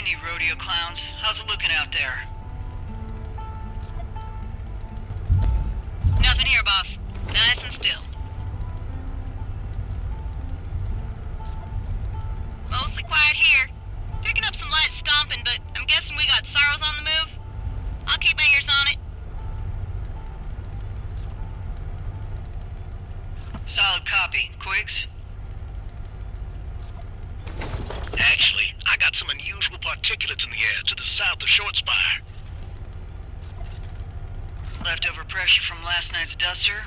handy, rodeo clowns. How's it looking out there? Nothing here, boss. Nice and still. Mostly quiet here. Picking up some light stomping, but I'm guessing we got sorrows on the move. I'll keep my ears on it. Solid copy. Quigs? Actually, I got some unusual particulates in the air to the south of Short Spire. Leftover pressure from last night's duster?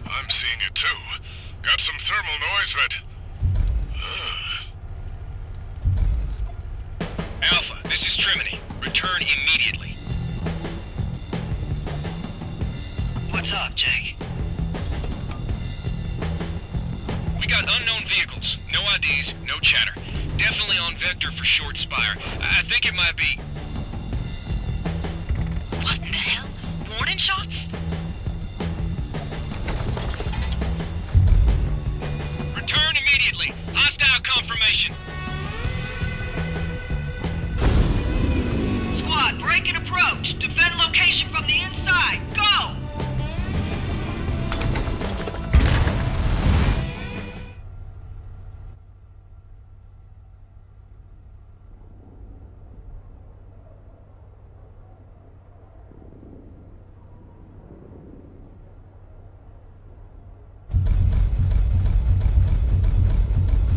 I'm seeing it too. Got some thermal noise, but... Alpha, this is Trimony. Return immediately. What's up, Jake? We got unknown vehicles. No IDs, no chatter. Definitely on vector for Short Spire. I think it might be... What in the hell? Warning shots? Return immediately. Hostile confirmation. Squad, break and approach. Defend location from the inside. Go!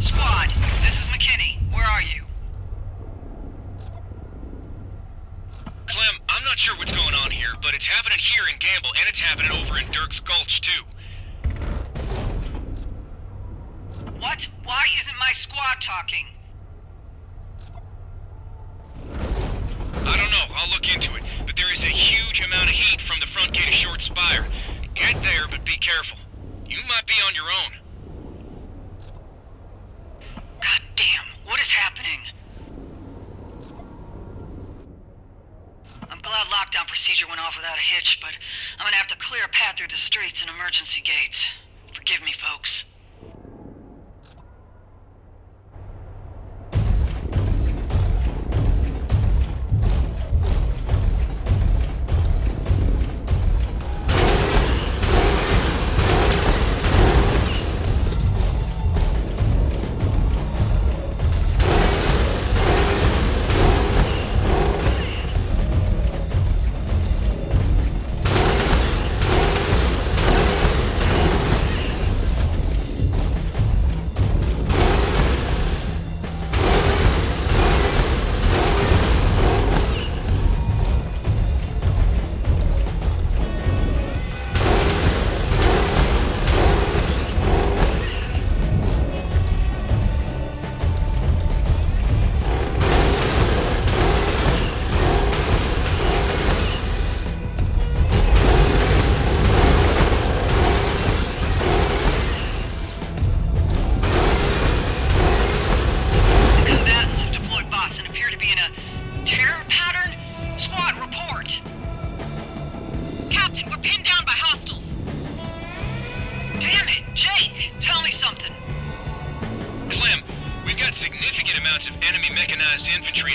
Squad, this is McKinney. Where are you? Clem, I'm not sure what's going on here, but it's happening here in Gamble, and it's happening over in Dirk's Gulch, too. What? Why isn't my squad talking? I don't know, I'll look into it, but there is a huge amount of heat from the front gate of Short Spire. Get there, but be careful. You might be on your own. God damn, what is happening? I'm glad lockdown procedure went off without a hitch, but I'm gonna have to clear a path through the streets and emergency gates. Forgive me, folks.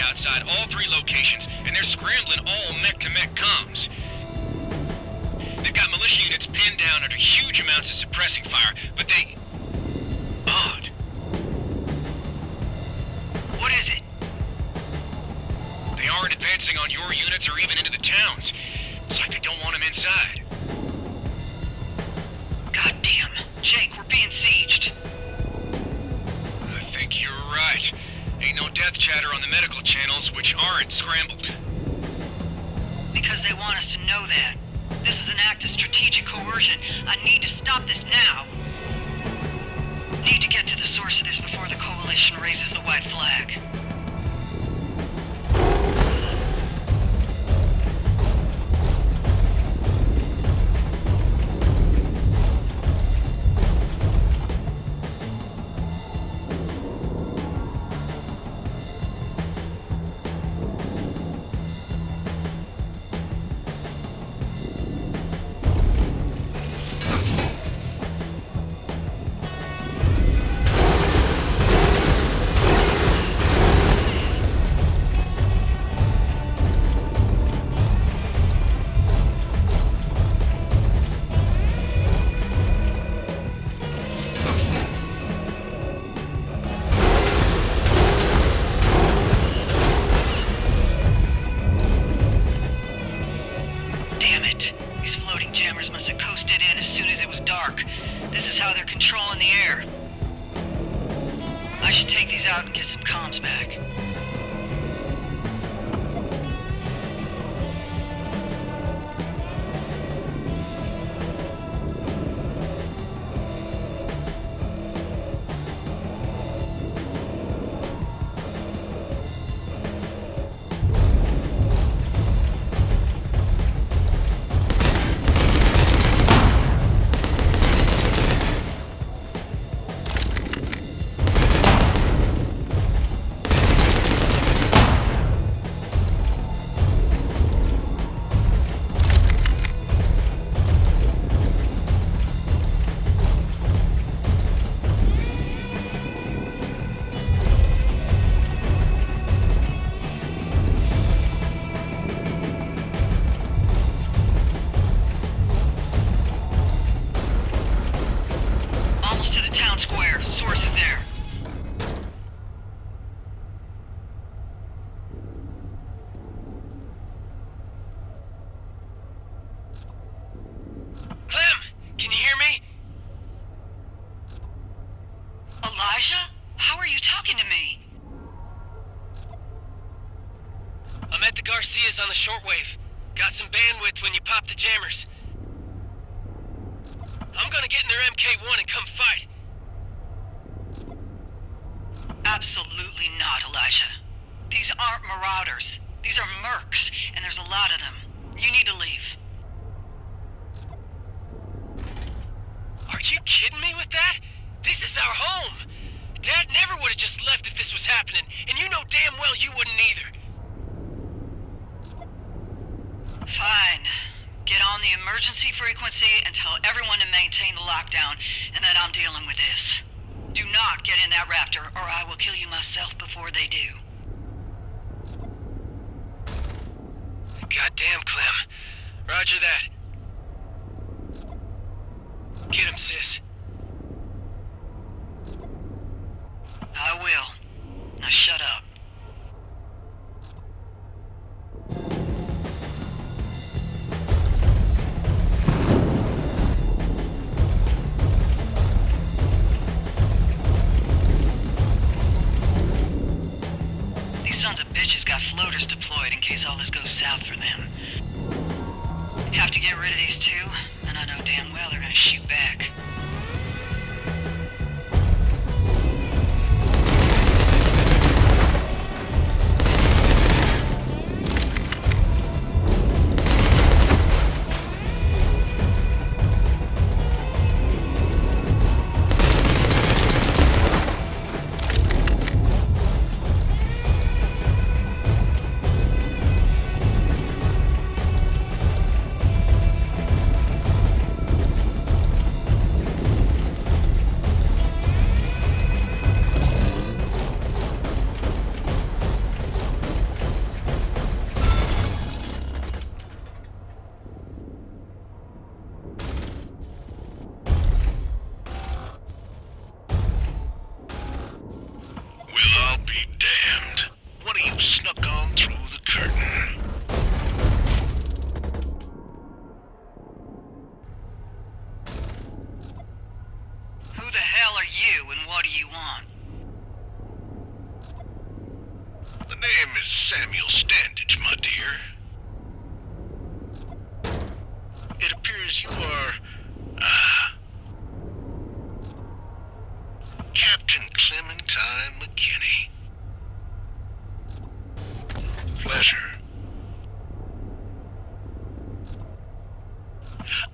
Outside all three locations, and they're scrambling all mech-to-mech comms. They've got militia units pinned down under huge amounts of suppressing fire, but they... Odd. What is it? They aren't advancing on your units or even into the towns. It's like they don't want them inside. God damn. Jake, we're being sieged. I think you're right. Ain't no death chatter on the medical channels, which aren't scrambled. Because they want us to know that. This is an act of strategic coercion. I need to stop this now. Need to get to the source of this before the Coalition raises the white flag. how they're controlling the air. I should take these out and get some comms back. On the shortwave. Got some bandwidth when you pop the jammers. I'm gonna get in their MK1 and come fight. Absolutely not, Elijah. These aren't marauders. These are mercs, and there's a lot of them. You need to leave. Are you kidding me with that? This is our home. Dad never would have just left if this was happening, and you know damn well you wouldn't either. Fine. Get on the emergency frequency and tell everyone to maintain the lockdown, and that I'm dealing with this. Do not get in that Raptor, or I will kill you myself before they do. Goddamn, Clem. Roger that. Get him, sis. I will. Now shut up. Sons of bitches got floaters deployed in case all this goes south for them. Have to get rid of these two, and I know damn well they're gonna shoot back.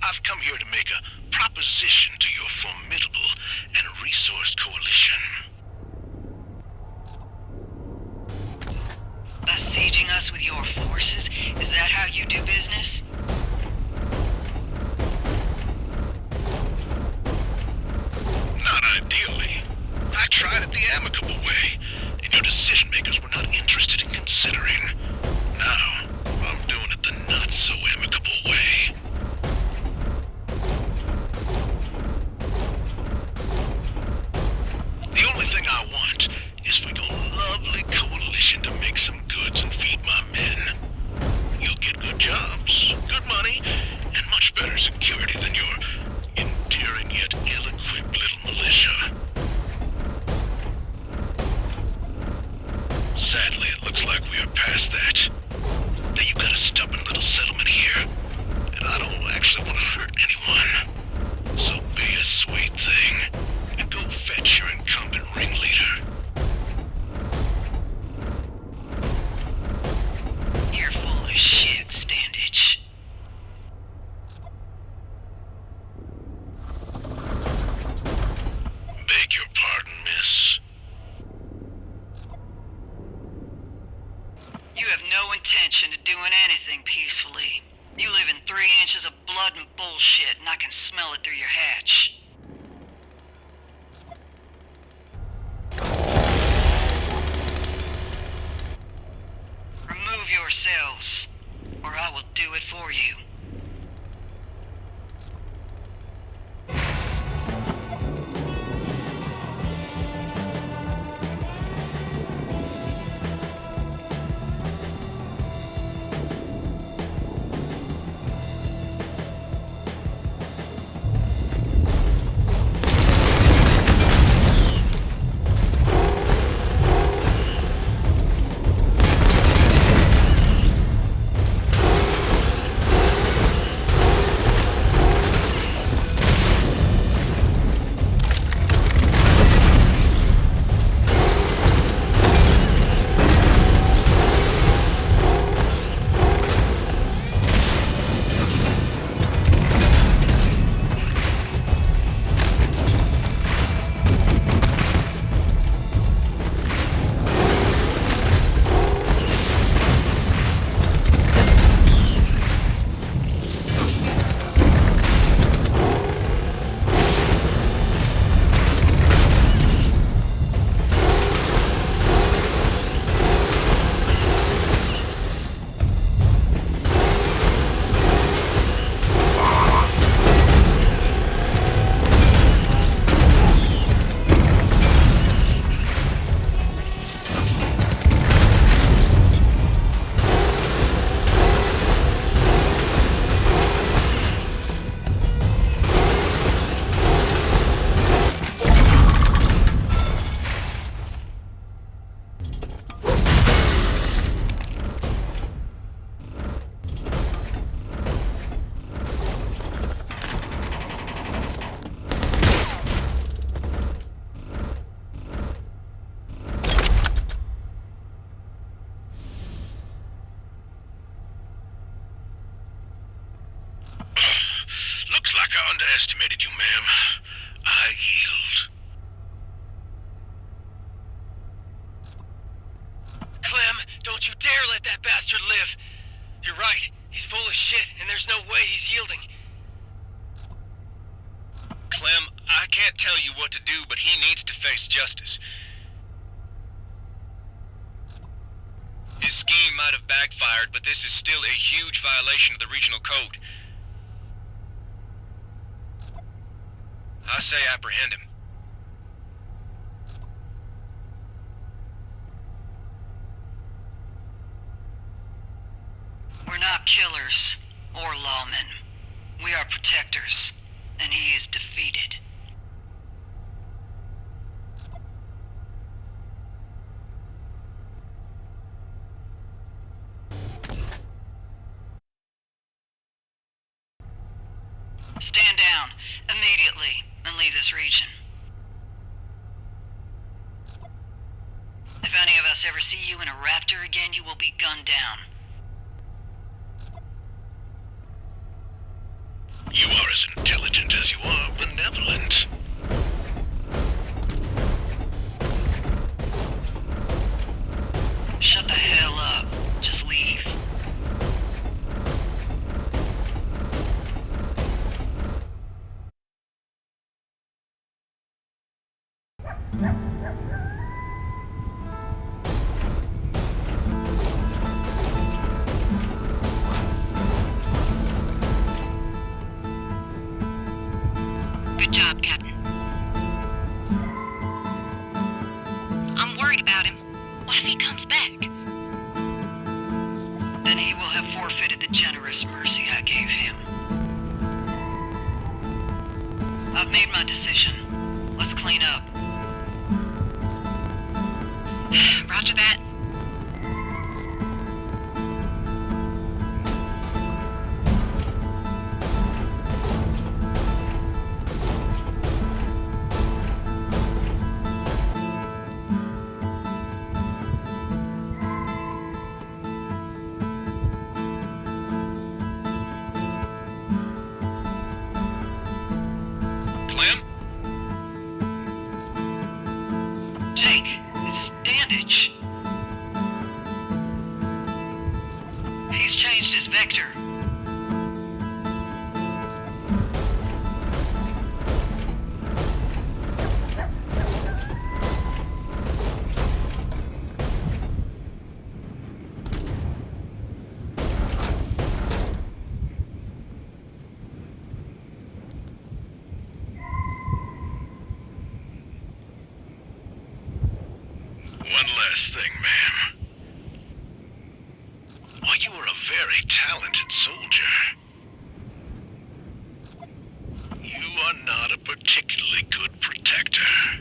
I've come here to make a proposition to your formidable and resourced coalition. Besieging us with your forces? Is that how you do business? Not ideally. I tried it the amicable way, and your decision makers were not interested in considering. Now, I'm doing it the not-so-amicable way. The only thing I want is for your lovely coalition to make some goods and feed my men. You'll get good jobs, good money. stenches of blood and bullshit, and I can smell it through your hatch. Remove yourselves, or I will do it for you. Looks like I underestimated you, ma'am. I yield. Clem, don't you dare let that bastard live! You're right, he's full of shit, and there's no way he's yielding. Clem, I can't tell you what to do, but he needs to face justice. His scheme might have backfired, but this is still a huge violation of the regional code. I say apprehend him. We're not killers or lawmen. We are protectors, and he is defeated. Stand down immediately and leave this region. If any of us ever see you in a raptor again, you will be gunned down. You are as intelligent as you are benevolent. Shut the hell up. Just leave. Good job, Captain. I'm worried about him. What if he comes back? Then he will have forfeited the generous mercy I gave him. I've made my decision. Let's clean up. Roger that. Clem? Jake, it's Dandage. He's changed his vector. last thing, ma'am. While you are a very talented soldier, you are not a particularly good protector.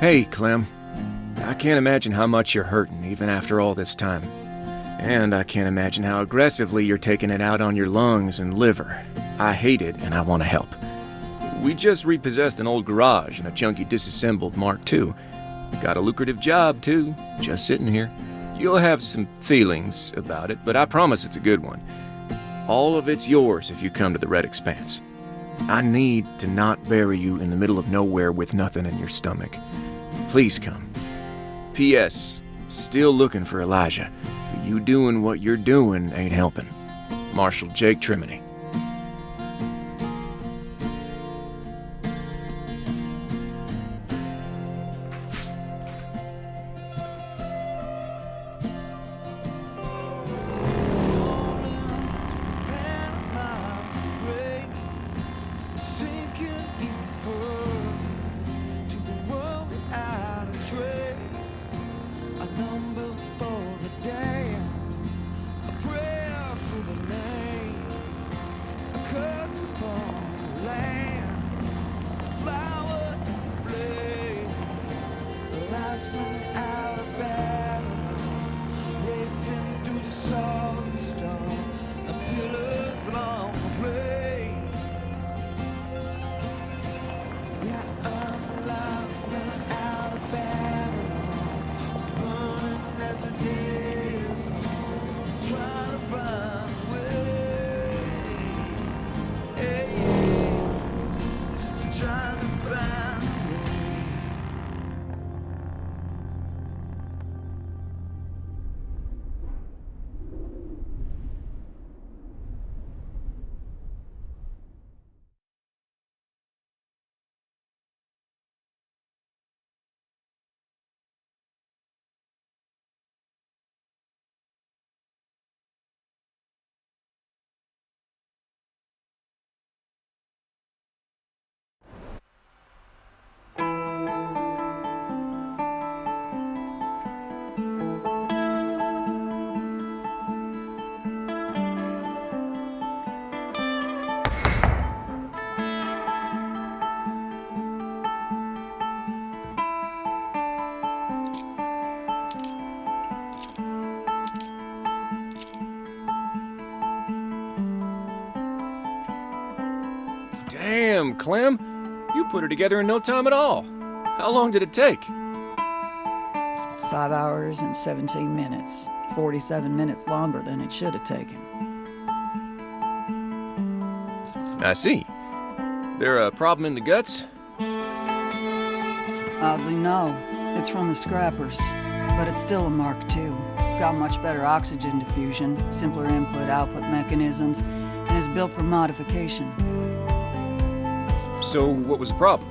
Hey, Clem. I can't imagine how much you're hurting, even after all this time. And I can't imagine how aggressively you're taking it out on your lungs and liver. I hate it, and I want to help. We just repossessed an old garage and a chunky disassembled Mark II. Got a lucrative job, too, just sitting here. You'll have some feelings about it, but I promise it's a good one. All of it's yours if you come to the Red Expanse. I need to not bury you in the middle of nowhere with nothing in your stomach. Please come. P.S. Still looking for Elijah, but you doing what you're doing ain't helping. Marshal Jake Trimony. Damn, Clem! You put her together in no time at all. How long did it take? 5 hours and 17 minutes. 47 minutes longer than it should have taken. I see. There a problem in the guts? Oddly, no. It's from the scrappers, but it's still a Mark II. Got much better oxygen diffusion, simpler input-output mechanisms, and is built for modification. So, what was the problem?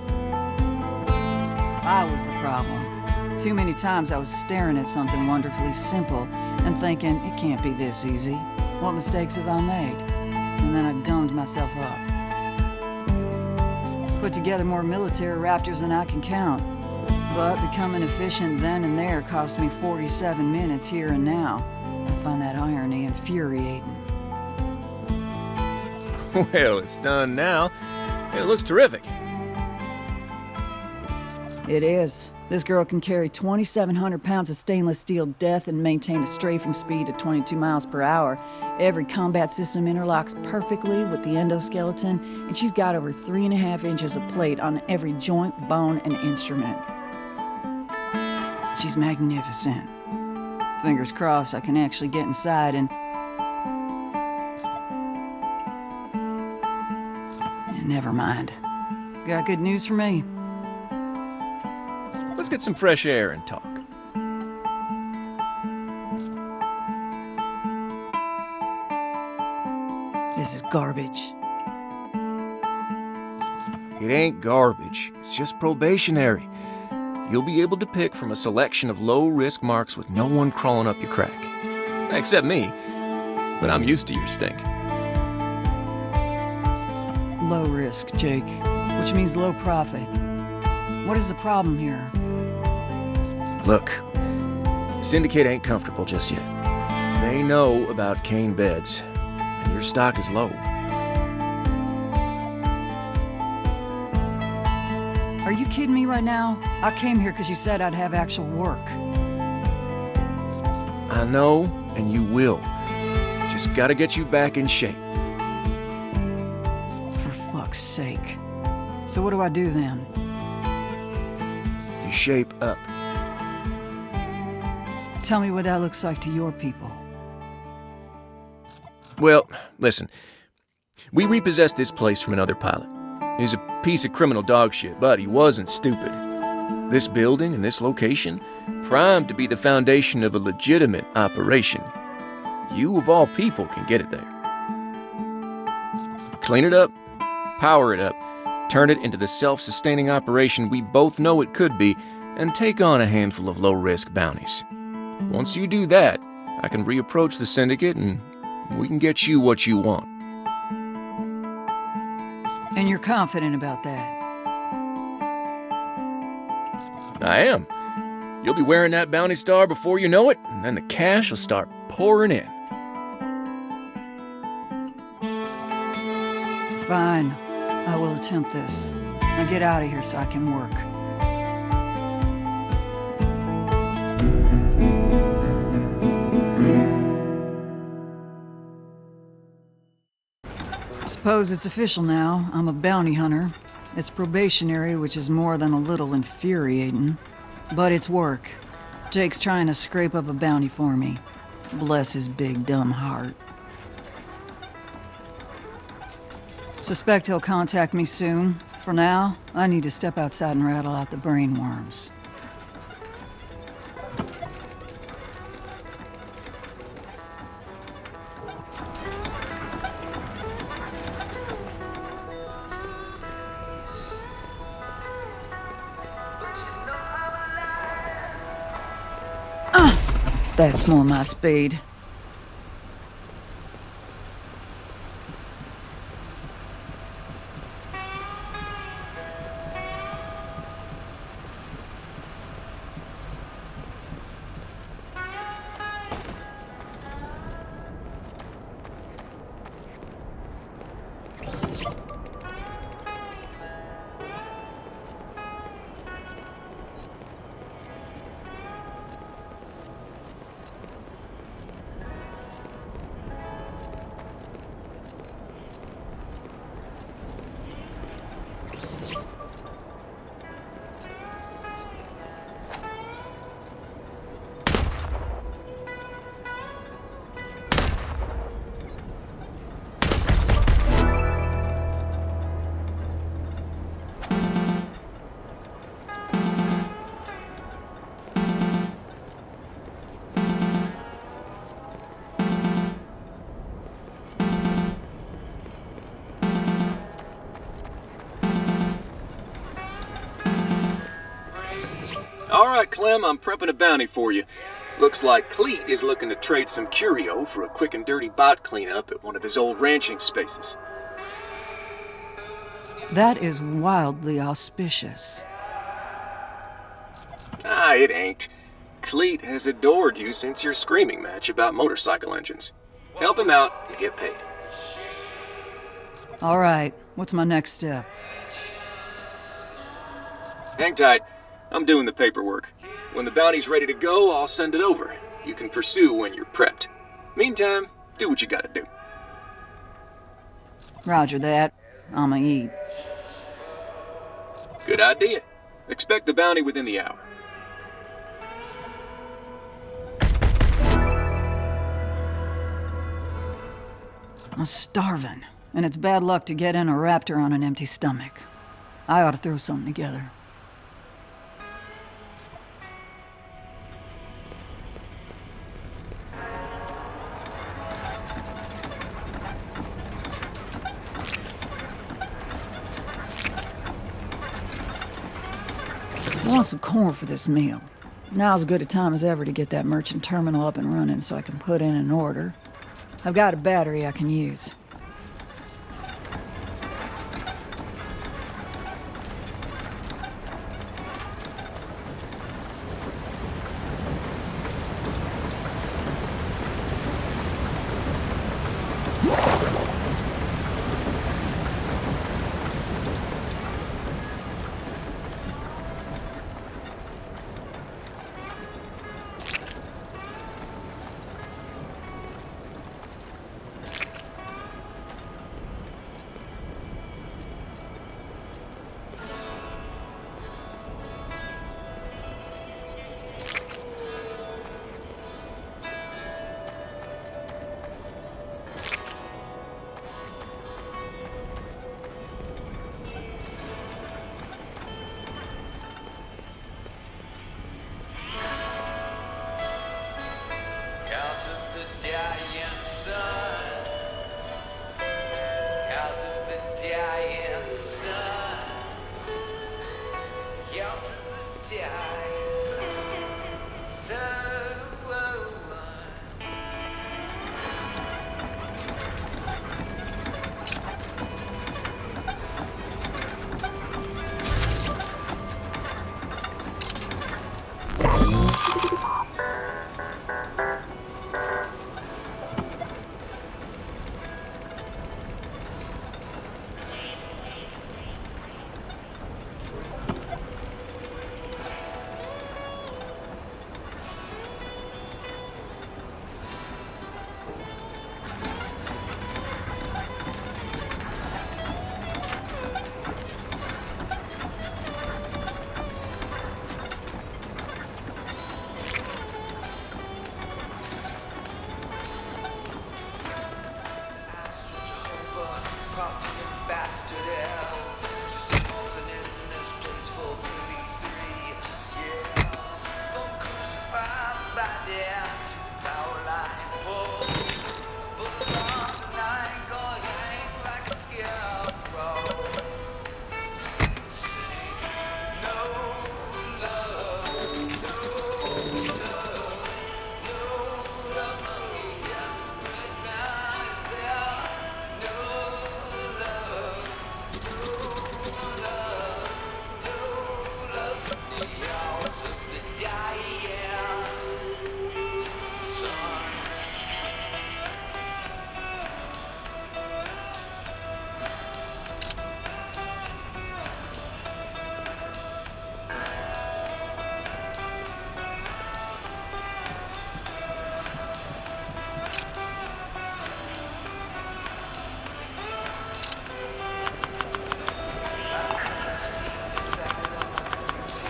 I was the problem. Too many times I was staring at something wonderfully simple and thinking, it can't be this easy. What mistakes have I made? And then I gummed myself up. Put together more military Raptors than I can count. But becoming efficient then and there cost me 47 minutes here and now. I find that irony infuriating. Well, it's done now. It looks terrific. It is. This girl can carry 2,700 pounds of stainless steel death and maintain a strafing speed of 22 miles per hour. Every combat system interlocks perfectly with the endoskeleton, and she's got over 3.5 inches of plate on every joint, bone, and instrument. She's magnificent. Fingers crossed I can actually get inside and never mind. Got good news for me. Let's get some fresh air and talk. This is garbage. It ain't garbage. It's just probationary. You'll be able to pick from a selection of low-risk marks with no one crawling up your crack. Except me. But I'm used to your stink. Low risk, Jake, which means low profit. What is the problem here? Look, Syndicate ain't comfortable just yet. They know about Kane beds, and your stock is low. Are you kidding me right now? I came here because you said I'd have actual work. I know, and you will. Just gotta get you back in shape. For fuck's sake. So what do I do then? You shape up. Tell me what that looks like to your people. Well, listen. We repossessed this place from another pilot. He's a piece of criminal dog shit, but he wasn't stupid. This building and this location, primed to be the foundation of a legitimate operation. You, of all people, can get it there. Clean it up, power it up, turn it into the self-sustaining operation we both know it could be, and take on a handful of low-risk bounties. Once you do that, I can reapproach the Syndicate and we can get you what you want. And you're confident about that? I am. You'll be wearing that bounty star before you know it, and then the cash will start pouring in. Fine. I will attempt this. Now get out of here so I can work. Suppose it's official now. I'm a bounty hunter. It's probationary, which is more than a little infuriating. But it's work. Jake's trying to scrape up a bounty for me. Bless his big, dumb heart. Suspect he'll contact me soon. For now, I need to step outside and rattle out the brainworms. That's more my speed. All right, Clem, I'm prepping a bounty for you. Looks like Cleet is looking to trade some curio for a quick and dirty bot cleanup at one of his old ranching spaces. That is wildly auspicious. Ah, it ain't. Cleet has adored you since your screaming match about motorcycle engines. Help him out and get paid. All right, what's my next step? Hang tight. I'm doing the paperwork. When the bounty's ready to go, I'll send it over. You can pursue when you're prepped. Meantime, do what you gotta do. Roger that. I'ma eat. Good idea. Expect the bounty within the hour. I'm starving, and it's bad luck to get in a raptor on an empty stomach. I ought to throw something together. I want some corn for this meal. Now's as good a time as ever to get that merchant terminal up and running so I can put in an order. I've got a battery I can use.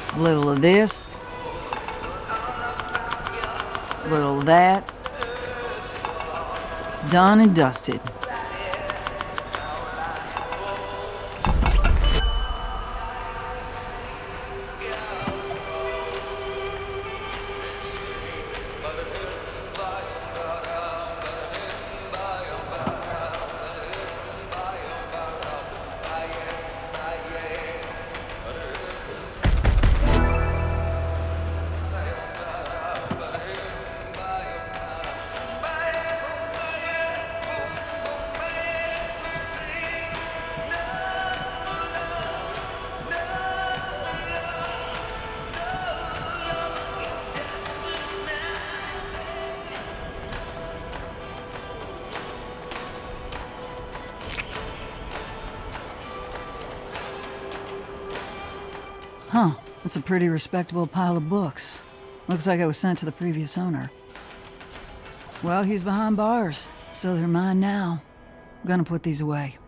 A little of this, a little of that. Done and dusted. Huh, that's a pretty respectable pile of books. Looks like it was sent to the previous owner. Well, he's behind bars, so they're mine now. Gonna put these away.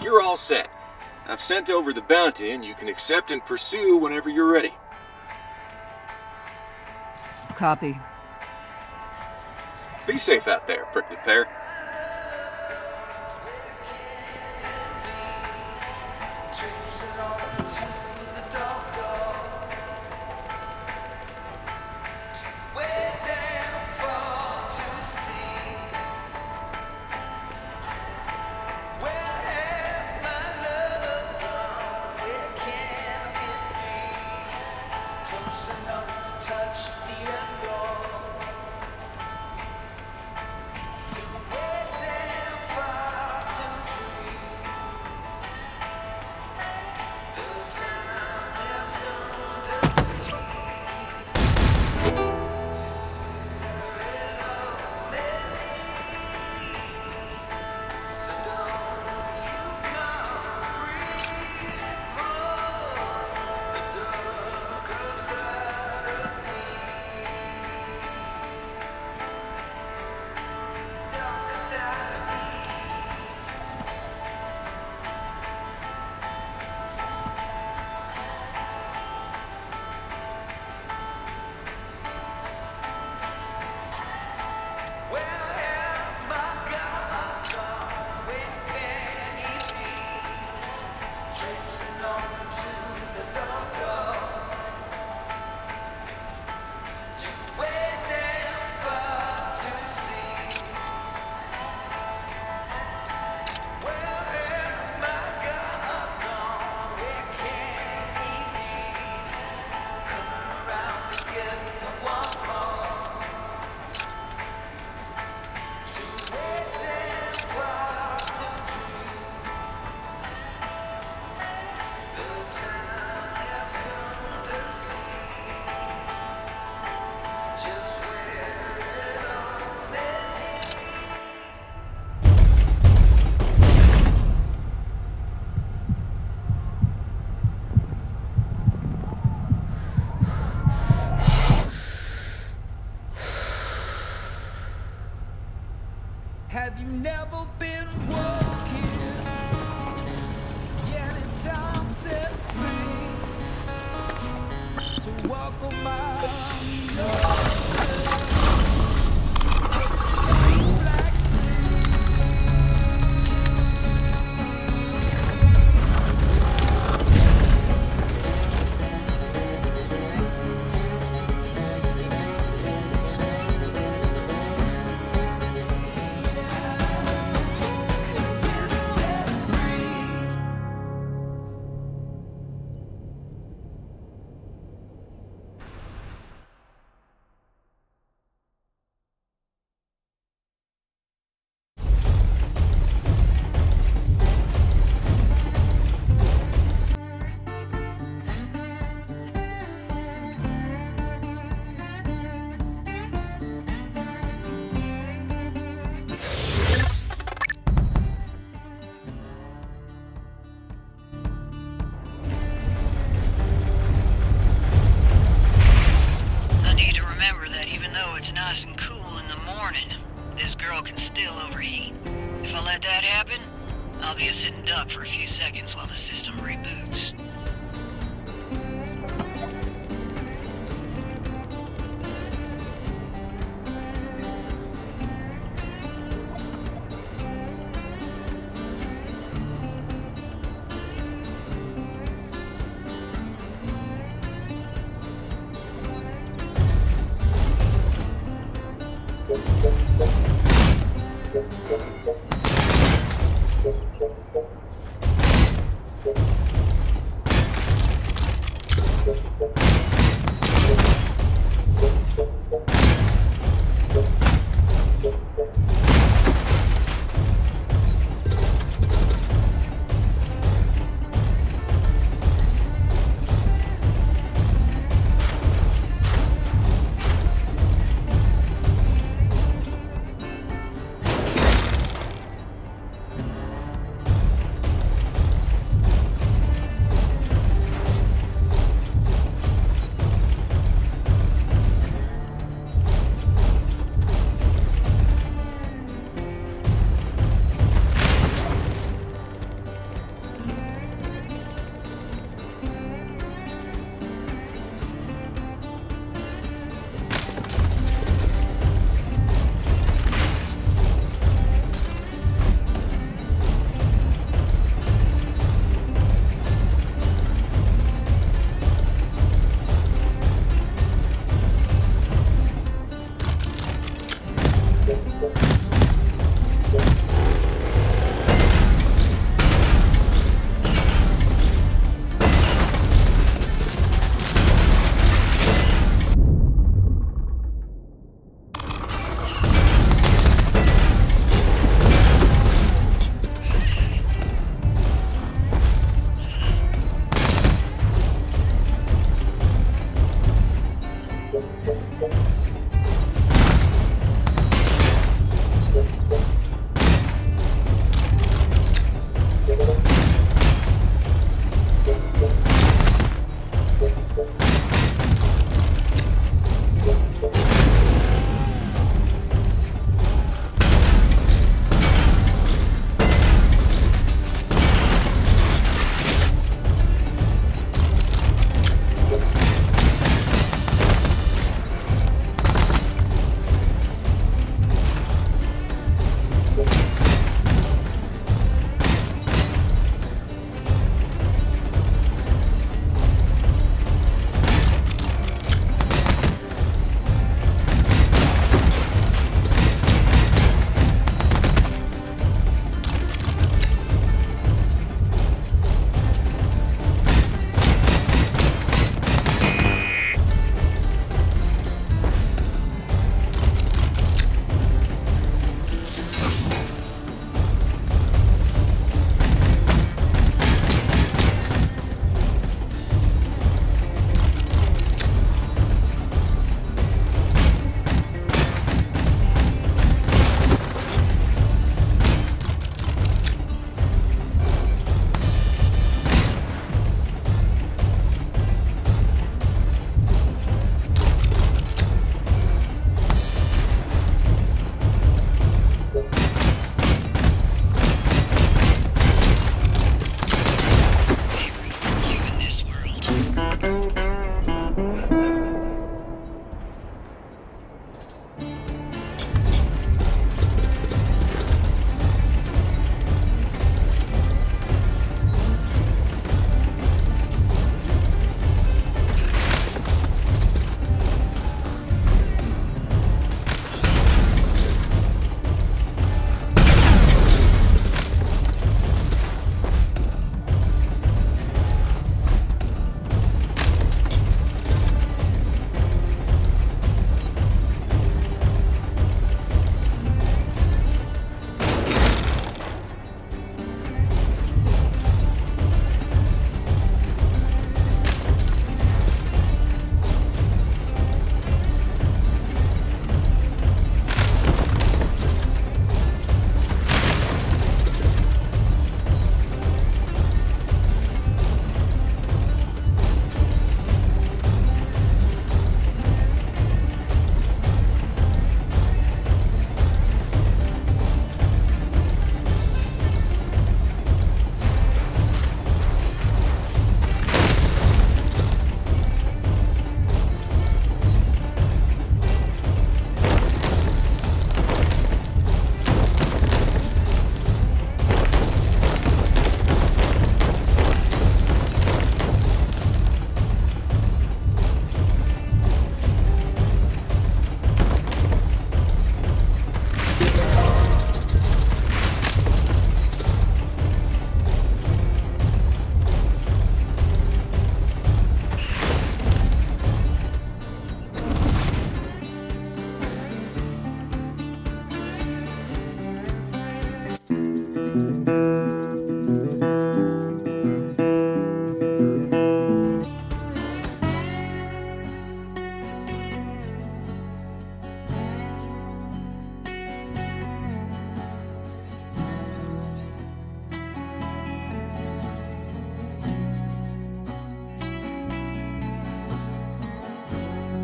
You're all set. I've sent over the bounty, and you can accept and pursue whenever you're ready. Copy. Be safe out there, prickly pear. Have you never been walking? Yet in time set free to walk a mile. Black I'll be a sitting duck for a few seconds while the system reboots.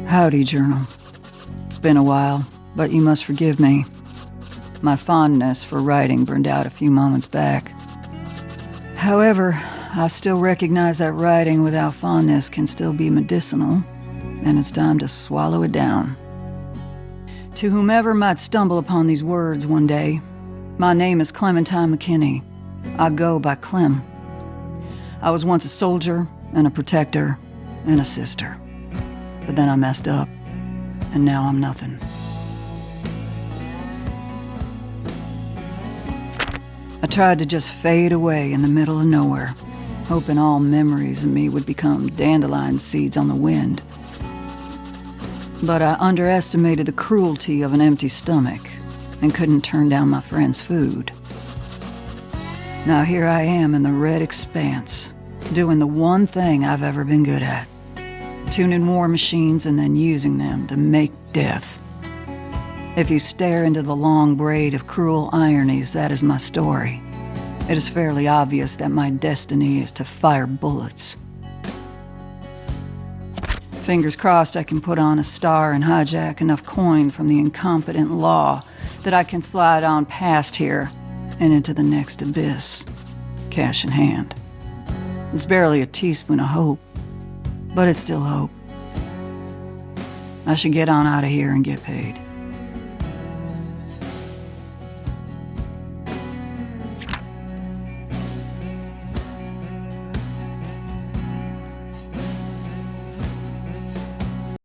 Howdy, Journal. It's been a while, but you must forgive me. My fondness for writing burned out a few moments back. However, I still recognize that writing without fondness can still be medicinal, and it's time to swallow it down. To whomever might stumble upon these words one day, my name is Clementine McKinney. I go by Clem. I was once a soldier and a protector and a sister. But then I messed up, and now I'm nothing. I tried to just fade away in the middle of nowhere, hoping all memories of me would become dandelion seeds on the wind. But I underestimated the cruelty of an empty stomach and couldn't turn down my friend's food. Now here I am in the red expanse, doing the one thing I've ever been good at. Tuning war machines and then using them to make death. If you stare into the long braid of cruel ironies, that is my story. It is fairly obvious that my destiny is to fire bullets. Fingers crossed I can put on a star and hijack enough coin from the incompetent law that I can slide on past here and into the next abyss, cash in hand. It's barely a teaspoon of hope, but it's still hope. I should get on out of here and get paid.